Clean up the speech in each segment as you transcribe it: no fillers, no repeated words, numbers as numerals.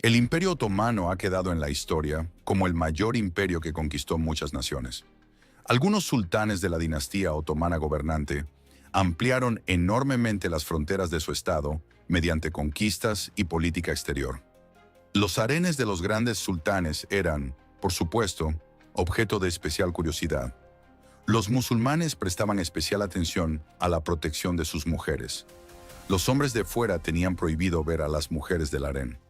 El Imperio Otomano ha quedado en la historia como el mayor imperio que conquistó muchas naciones. Algunos sultanes de la dinastía otomana gobernante ampliaron enormemente las fronteras de su estado mediante conquistas y política exterior. Los harenes de los grandes sultanes eran, por supuesto, objeto de especial curiosidad. Los musulmanes prestaban especial atención a la protección de sus mujeres. Los hombres de fuera tenían prohibido ver a las mujeres del harén.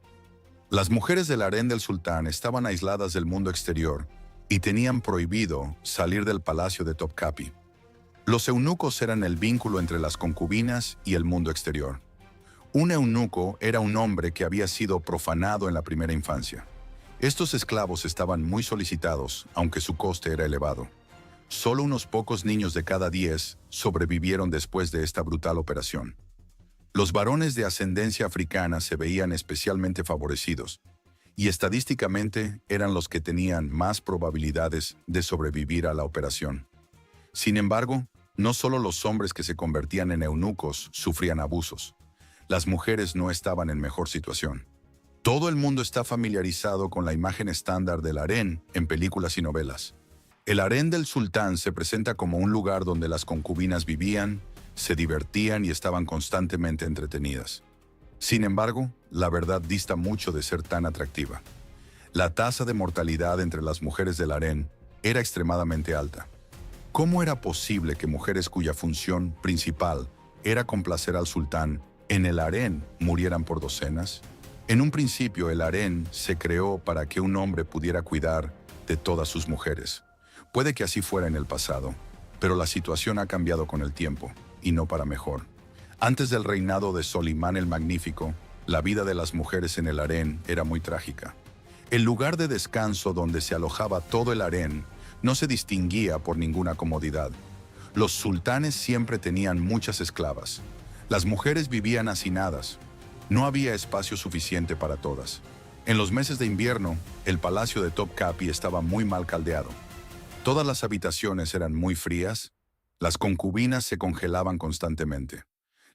Las mujeres del harén del sultán estaban aisladas del mundo exterior y tenían prohibido salir del palacio de Topkapi. Los eunucos eran el vínculo entre las concubinas y el mundo exterior. Un eunuco era un hombre que había sido profanado en la primera infancia. Estos esclavos estaban muy solicitados, aunque su coste era elevado. Solo unos pocos niños de cada 10 sobrevivieron después de esta brutal operación. Los varones de ascendencia africana se veían especialmente favorecidos, y estadísticamente eran los que tenían más probabilidades de sobrevivir a la operación. Sin embargo, no solo los hombres que se convertían en eunucos sufrían abusos. Las mujeres no estaban en mejor situación. Todo el mundo está familiarizado con la imagen estándar del harén en películas y novelas. El harén del sultán se presenta como un lugar donde las concubinas vivían, se divertían y estaban constantemente entretenidas. Sin embargo, la verdad dista mucho de ser tan atractiva. La tasa de mortalidad entre las mujeres del harén era extremadamente alta. ¿Cómo era posible que mujeres cuya función principal era complacer al sultán en el harén murieran por docenas? En un principio, el harén se creó para que un hombre pudiera cuidar de todas sus mujeres. Puede que así fuera en el pasado, pero la situación ha cambiado con el tiempo, y no para mejor. Antes del reinado de Solimán el Magnífico, la vida de las mujeres en el harén era muy trágica. El lugar de descanso donde se alojaba todo el harén no se distinguía por ninguna comodidad. Los sultanes siempre tenían muchas esclavas. Las mujeres vivían hacinadas. No había espacio suficiente para todas. En los meses de invierno, el palacio de Topkapi estaba muy mal caldeado. Todas las habitaciones eran muy frías. Las concubinas se congelaban constantemente.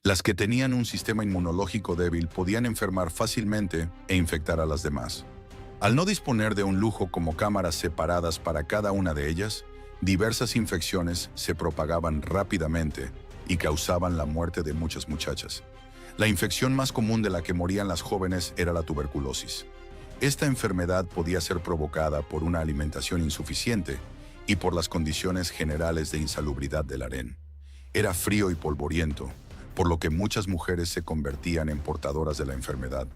Las que tenían un sistema inmunológico débil podían enfermar fácilmente e infectar a las demás. Al no disponer de un lujo como cámaras separadas para cada una de ellas, diversas infecciones se propagaban rápidamente y causaban la muerte de muchas muchachas. La infección más común de la que morían las jóvenes era la tuberculosis. Esta enfermedad podía ser provocada por una alimentación insuficiente y por las condiciones generales de insalubridad del harén. Era frío y polvoriento, por lo que muchas mujeres se convertían en portadoras de la enfermedad.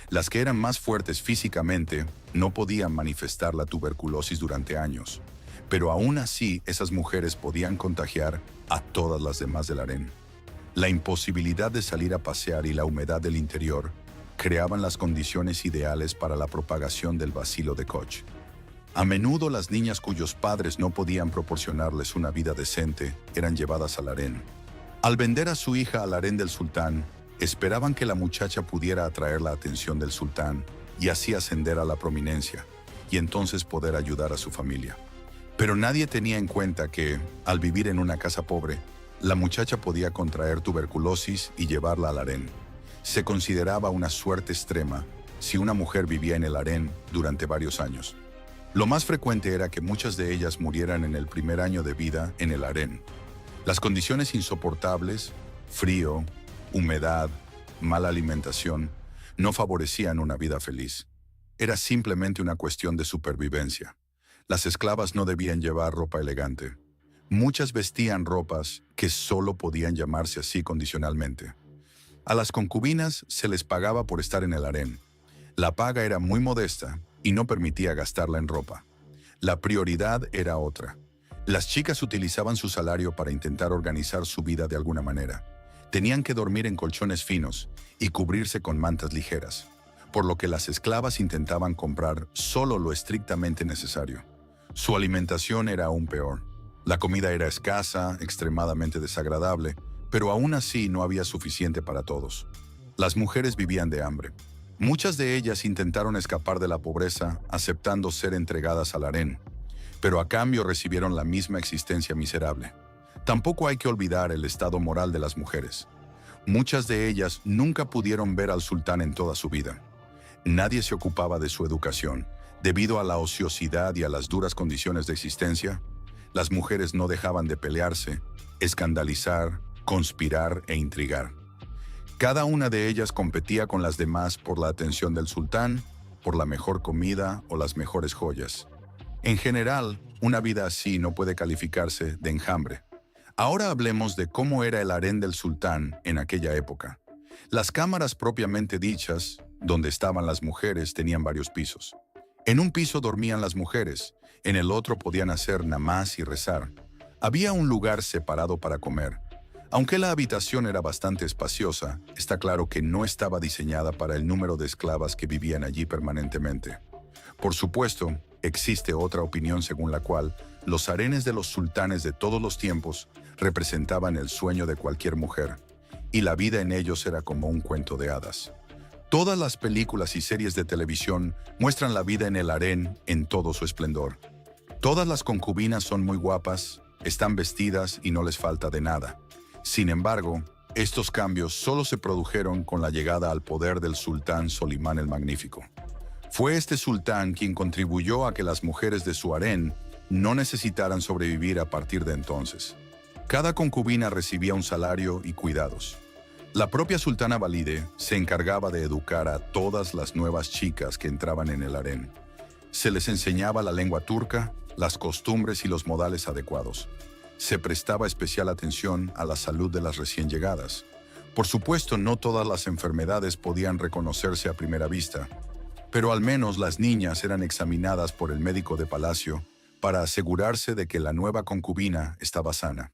Las que eran más fuertes físicamente no podían manifestar la tuberculosis durante años, pero aún así esas mujeres podían contagiar a todas las demás del harén. La imposibilidad de salir a pasear y la humedad del interior creaban las condiciones ideales para la propagación del bacilo de Koch. A menudo las niñas cuyos padres no podían proporcionarles una vida decente eran llevadas al harén. Al vender a su hija al harén del sultán, esperaban que la muchacha pudiera atraer la atención del sultán y así ascender a la prominencia, y entonces poder ayudar a su familia. Pero nadie tenía en cuenta que, al vivir en una casa pobre, la muchacha podía contraer tuberculosis y llevarla al harén. Se consideraba una suerte extrema si una mujer vivía en el harén durante varios años. Lo más frecuente era que muchas de ellas murieran en el primer año de vida en el harén. Las condiciones insoportables, frío, humedad, mala alimentación, no favorecían una vida feliz. Era simplemente una cuestión de supervivencia. Las esclavas no debían llevar ropa elegante. Muchas vestían ropas que solo podían llamarse así condicionalmente. A las concubinas se les pagaba por estar en el harén. La paga era muy modesta y no permitía gastarla en ropa. La prioridad era otra. Las chicas utilizaban su salario para intentar organizar su vida de alguna manera. Tenían que dormir en colchones finos y cubrirse con mantas ligeras, por lo que las esclavas intentaban comprar solo lo estrictamente necesario. Su alimentación era aún peor. La comida era escasa, extremadamente desagradable, pero aún así no había suficiente para todos. Las mujeres vivían de hambre. Muchas de ellas intentaron escapar de la pobreza aceptando ser entregadas al harén, pero a cambio recibieron la misma existencia miserable. Tampoco hay que olvidar el estado moral de las mujeres. Muchas de ellas nunca pudieron ver al sultán en toda su vida. Nadie se ocupaba de su educación. Debido a la ociosidad y a las duras condiciones de existencia, las mujeres no dejaban de pelearse, escandalizar, conspirar e intrigar. Cada una de ellas competía con las demás por la atención del sultán, por la mejor comida o las mejores joyas. En general, una vida así no puede calificarse de enjambre. Ahora hablemos de cómo era el harén del sultán en aquella época. Las cámaras propiamente dichas, donde estaban las mujeres, tenían varios pisos. En un piso dormían las mujeres, en el otro podían hacer namaz y rezar. Había un lugar separado para comer. Aunque la habitación era bastante espaciosa, está claro que no estaba diseñada para el número de esclavas que vivían allí permanentemente. Por supuesto, existe otra opinión según la cual los harenes de los sultanes de todos los tiempos representaban el sueño de cualquier mujer, y la vida en ellos era como un cuento de hadas. Todas las películas y series de televisión muestran la vida en el harén en todo su esplendor. Todas las concubinas son muy guapas, están vestidas y no les falta de nada. Sin embargo, estos cambios solo se produjeron con la llegada al poder del sultán Solimán el Magnífico. Fue este sultán quien contribuyó a que las mujeres de su harén no necesitaran sobrevivir a partir de entonces. Cada concubina recibía un salario y cuidados. La propia sultana Valide se encargaba de educar a todas las nuevas chicas que entraban en el harén. Se les enseñaba la lengua turca, las costumbres y los modales adecuados. Se prestaba especial atención a la salud de las recién llegadas. Por supuesto, no todas las enfermedades podían reconocerse a primera vista, pero al menos las niñas eran examinadas por el médico de palacio para asegurarse de que la nueva concubina estaba sana.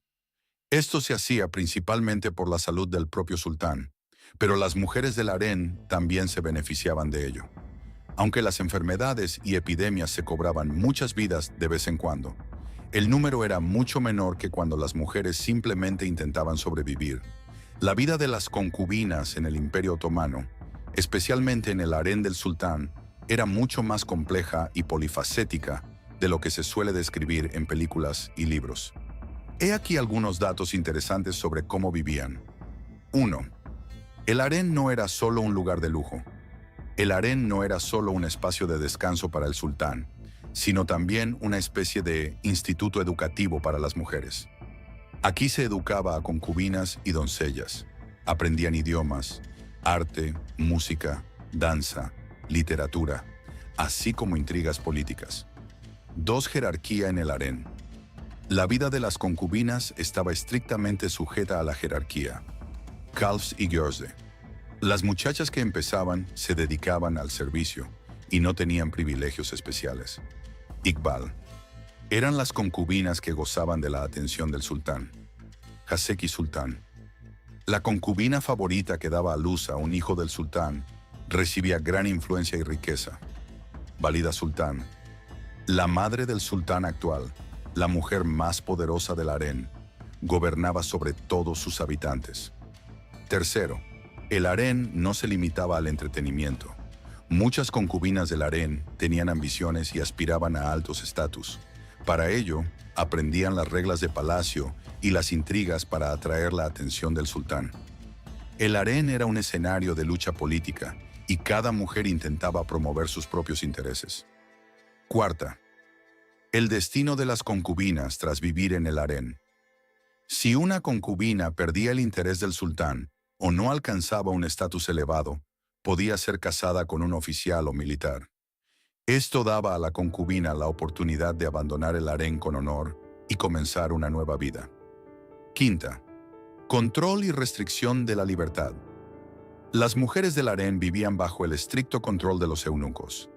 Esto se hacía principalmente por la salud del propio sultán, pero las mujeres del harén también se beneficiaban de ello. Aunque las enfermedades y epidemias se cobraban muchas vidas de vez en cuando, el número era mucho menor que cuando las mujeres simplemente intentaban sobrevivir. La vida de las concubinas en el Imperio Otomano, especialmente en el harén del sultán, era mucho más compleja y polifacética de lo que se suele describir en películas y libros. He aquí algunos datos interesantes sobre cómo vivían. 1. El harén no era solo un lugar de lujo. El harén no era solo un espacio de descanso para el sultán, sino también una especie de instituto educativo para las mujeres. Aquí se educaba a concubinas y doncellas. Aprendían idiomas, arte, música, danza, literatura, así como intrigas políticas. 2. Jerarquía en el harén. La vida de las concubinas estaba estrictamente sujeta a la jerarquía. Kalfs y Görzde. Las muchachas que empezaban se dedicaban al servicio y no tenían privilegios especiales. Iqbal. Eran las concubinas que gozaban de la atención del sultán. Haseki Sultán. La concubina favorita que daba a luz a un hijo del sultán recibía gran influencia y riqueza. Valida Sultán. La madre del sultán actual, la mujer más poderosa del harén, gobernaba sobre todos sus habitantes. 3. El harén no se limitaba al entretenimiento. Muchas concubinas del harén tenían ambiciones y aspiraban a altos estatus. Para ello, aprendían las reglas de palacio y las intrigas para atraer la atención del sultán. El harén era un escenario de lucha política y cada mujer intentaba promover sus propios intereses. 4. El destino de las concubinas tras vivir en el harén. Si una concubina perdía el interés del sultán o no alcanzaba un estatus elevado, podía ser casada con un oficial o militar. Esto daba a la concubina la oportunidad de abandonar el harén con honor y comenzar una nueva vida. 5. Control y restricción de la libertad. Las mujeres del harén vivían bajo el estricto control de los eunucos.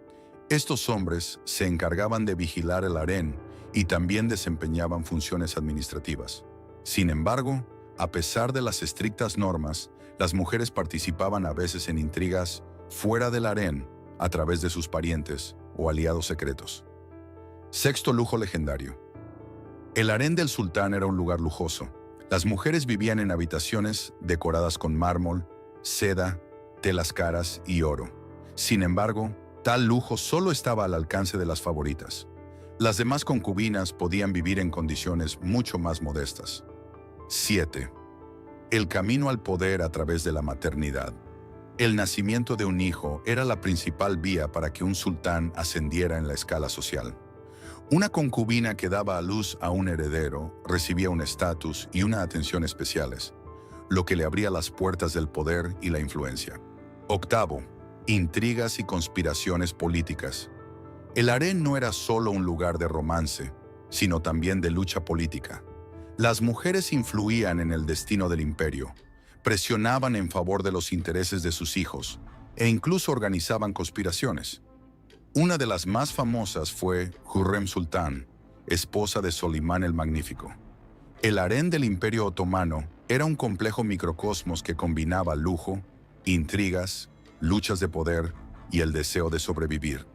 Estos hombres se encargaban de vigilar el harén y también desempeñaban funciones administrativas. Sin embargo, a pesar de las estrictas normas, las mujeres participaban a veces en intrigas fuera del harén a través de sus parientes o aliados secretos. 6. Lujo legendario. El harén del sultán era un lugar lujoso. Las mujeres vivían en habitaciones decoradas con mármol, seda, telas caras y oro. Sin embargo, tal lujo solo estaba al alcance de las favoritas. Las demás concubinas podían vivir en condiciones mucho más modestas. 7. El camino al poder a través de la maternidad. El nacimiento de un hijo era la principal vía para que un sultán ascendiera en la escala social. Una concubina que daba a luz a un heredero recibía un estatus y una atención especiales, lo que le abría las puertas del poder y la influencia. Octavo, intrigas y conspiraciones políticas. El harén no era solo un lugar de romance, sino también de lucha política. Las mujeres influían en el destino del imperio, presionaban en favor de los intereses de sus hijos e incluso organizaban conspiraciones. Una de las más famosas fue Hürrem Sultán, esposa de Solimán el Magnífico. El harén del Imperio Otomano era un complejo microcosmos que combinaba lujo, intrigas, luchas de poder y el deseo de sobrevivir.